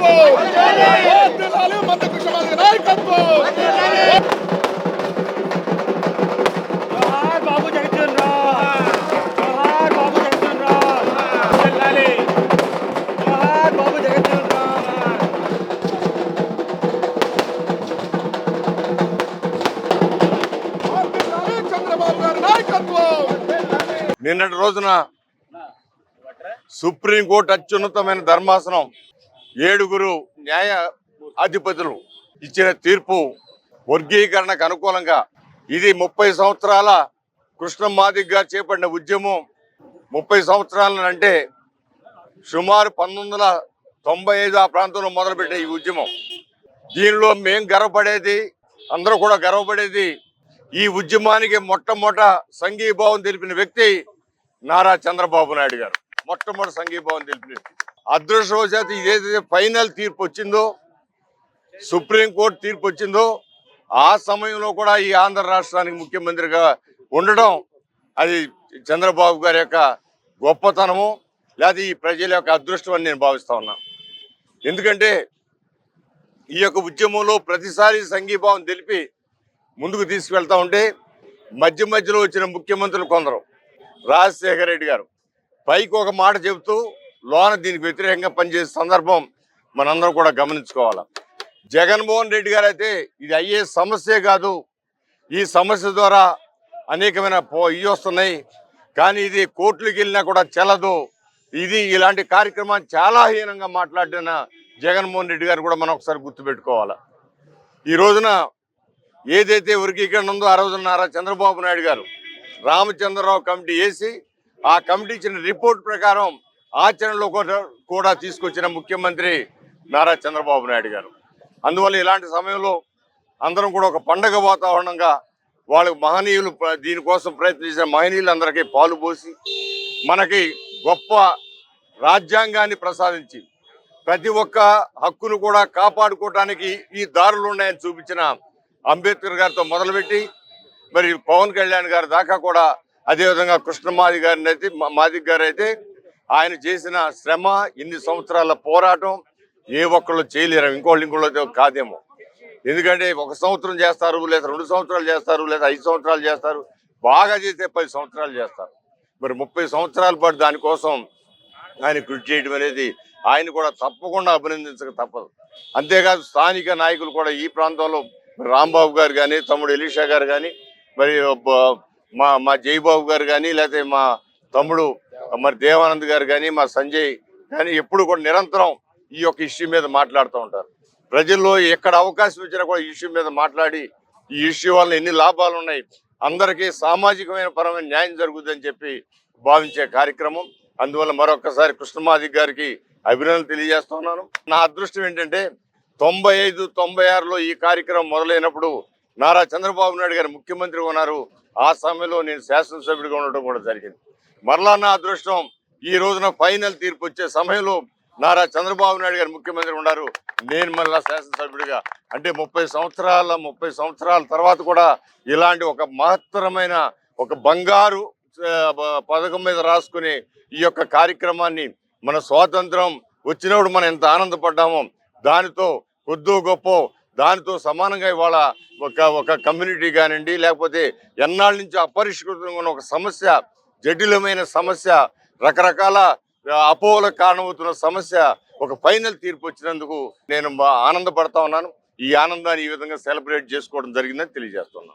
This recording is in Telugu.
నాయకత్వం, వర్ధిల్లాలి మందకృష్ణ మాదిగ నాయకత్వం. జోహార్ బాబు జగజ్జీవన్ రామ్, జోహార్ బాబు జగజ్జీవన్ రామ్, వర్ధిల్లాలి. జోహార్ బాబు జగజ్జీవన్ రామ్. వర్ధిల్లాలి చంద్రబాబు గారి నాయకత్వం. నిన్నటి రోజున సుప్రీంకోర్టు అత్యున్నతమైన ధర్మాసనం 7 న్యాయ అధిపతులు ఇచ్చిన తీర్పు వర్గీకరణకు అనుకూలంగా ఇది 30 సంవత్సరాల కృష్ణ మాదిగ గారు చేపట్టిన ఉద్యమం 30 సంవత్సరాలు అంటే సుమారు 1995 ఆ ప్రాంతంలో మొదలుపెట్టే ఈ ఉద్యమం. దీనిలో మేం గర్వపడేది, అందరూ కూడా గర్వపడేది, ఈ ఉద్యమానికి మొట్టమొదట సంఘీభావం తెలిపిన వ్యక్తి నారా చంద్రబాబు నాయుడు గారు. మొట్టమొదటి సంఘీభావం తెలిపిన వ్యక్తి. అదృష్టవశాత్తు ఇదేదైతే ఫైనల్ తీర్పు వచ్చిందో, సుప్రీంకోర్టు తీర్పు వచ్చిందో, ఆ సమయంలో కూడా ఈ ఆంధ్ర రాష్ట్రానికి ముఖ్యమంత్రిగా ఉండడం అది చంద్రబాబు గారి యొక్క గొప్పతనము, లేదా ఈ ప్రజల యొక్క అదృష్టం అని నేను భావిస్తా ఉన్నా. ఎందుకంటే ఈ యొక్క ఉద్యమంలో ప్రతిసారి సంఘీభావం తెలిపి ముందుకు తీసుకువెళ్తా ఉంటే మధ్యలో వచ్చిన ముఖ్యమంత్రులు కొందరు, రాజశేఖర రెడ్డి గారు పైకి ఒక మాట చెబుతూ లోన దీనికి వ్యతిరేకంగా పనిచేసే సందర్భం మనందరం కూడా గమనించుకోవాలి. జగన్మోహన్ రెడ్డి గారు అయితే ఇది అయ్యే సమస్యే కాదు, ఈ సమస్య ద్వారా అనేకమైన ఇవి వస్తున్నాయి, కానీ ఇది కోర్టులకు వెళ్ళినా కూడా చెల్లదు, ఇది ఇలాంటి కార్యక్రమాన్ని చాలా హీనంగా మాట్లాడిన జగన్మోహన్ రెడ్డి గారు కూడా మనం ఒకసారి గుర్తుపెట్టుకోవాలి. ఈ రోజున ఏదైతే వర్గీకరణ ఉందో ఆ రోజున నారా చంద్రబాబు నాయుడు గారు రామచంద్రరావు కమిటీ వేసి ఆ కమిటీ ఇచ్చిన రిపోర్ట్ ప్రకారం ఆచరణలో కూడా తీసుకొచ్చిన ముఖ్యమంత్రి నారా చంద్రబాబు నాయుడు గారు. అందువల్ల ఇలాంటి సమయంలో అందరం కూడా ఒక పండగ వాతావరణంగా వాళ్ళకి మహనీయులు దీనికోసం ప్రయత్నించిన మహనీయులందరికీ పాలు పోసి మనకి గొప్ప రాజ్యాంగాన్ని ప్రసాదించి ప్రతి ఒక్క హక్కును కూడా కాపాడుకోవడానికి ఈ దారులు ఉన్నాయని చూపించిన అంబేద్కర్ గారితో మొదలుపెట్టి మరి పవన్ కళ్యాణ్ గారి దాకా కూడా, అదేవిధంగా కృష్ణ మాదిగ గారు అయితే ఆయన చేసిన శ్రమ, ఇన్ని సంవత్సరాల పోరాటం ఏ ఒక్కళ్ళు చేయలేరు, ఇంకోళ్ళు కాదేమో. ఎందుకంటే 1 సంవత్సరం చేస్తారు, లేదా 2 సంవత్సరాలు చేస్తారు, లేదా 5 సంవత్సరాలు చేస్తారు, బాగా చేస్తే 10 సంవత్సరాలు చేస్తారు. మరి 30 సంవత్సరాల పాటు దానికోసం ఆయన కృషి చేయడం అనేది ఆయన కూడా తప్పకుండా అభినందించక తప్పదు. అంతేకాదు స్థానిక నాయకులు కూడా ఈ ప్రాంతంలో రాంబాబు గారు కానీ, తమ్ముడు ఎలీషా గారు కానీ, మరి మా జయబాబు గారు కానీ, లేకపోతే మా తమ్ముడు మరి దేవానంద్ గారు కానీ, మా సంజయ్ కానీ ఎప్పుడు కూడా నిరంతరం ఈ యొక్క ఇష్యూ మీద మాట్లాడుతూ ఉంటారు. ప్రజల్లో ఎక్కడ అవకాశం ఇచ్చినా కూడా ఈ ఇష్యూ మీద మాట్లాడి ఈ ఇష్యూ వల్ల ఎన్ని లాభాలు ఉన్నాయి, అందరికీ సామాజికమైన పరమైన న్యాయం జరుగుతుందని చెప్పి భావించే కార్యక్రమం. అందువల్ల మరొకసారి కృష్ణ మాదిగ గారికి అభినందనలు తెలియజేస్తున్నాను. నా అదృష్టం ఏంటంటే 95-96లో ఈ కార్యక్రమం మొదలైనప్పుడు నారా చంద్రబాబు నాయుడు గారు ముఖ్యమంత్రి ఉన్నారు. ఆ సమయంలో నేను శాసనసభ్యుడిగా ఉండటం కూడా జరిగింది. మరలా నా అదృష్టం ఈ రోజున ఫైనల్ తీర్పు వచ్చే సమయంలో నారా చంద్రబాబు నాయుడు గారు ముఖ్యమంత్రి ఉన్నారు, నేను మళ్ళా శాసనసభ్యుడిగా. అంటే 30 సంవత్సరాల తర్వాత కూడా ఇలాంటి ఒక మహత్తరమైన ఒక బంగారు పథకం మీద రాసుకుని ఈ యొక్క కార్యక్రమాన్ని మన స్వాతంత్రం వచ్చినప్పుడు మనం ఎంత ఆనందపడ్డామో దానితో కొద్దో గొప్ప దానితో సమానంగా ఇవాళ ఒక కమ్యూనిటీ కానివ్వండి, లేకపోతే ఎన్నాళ్ళ నుంచి అపరిష్కృతంగా ఉన్న ఒక సమస్య, జటిలమైన సమస్య, రకరకాల అపోహలకు కారణమవుతున్న సమస్య ఒక ఫైనల్ తీర్పు వచ్చినందుకు నేను ఆనందపడతా ఉన్నాను. ఈ ఆనందాన్ని ఈ విధంగా సెలబ్రేట్ చేసుకోవడం జరిగిందని తెలియజేస్తున్నాను.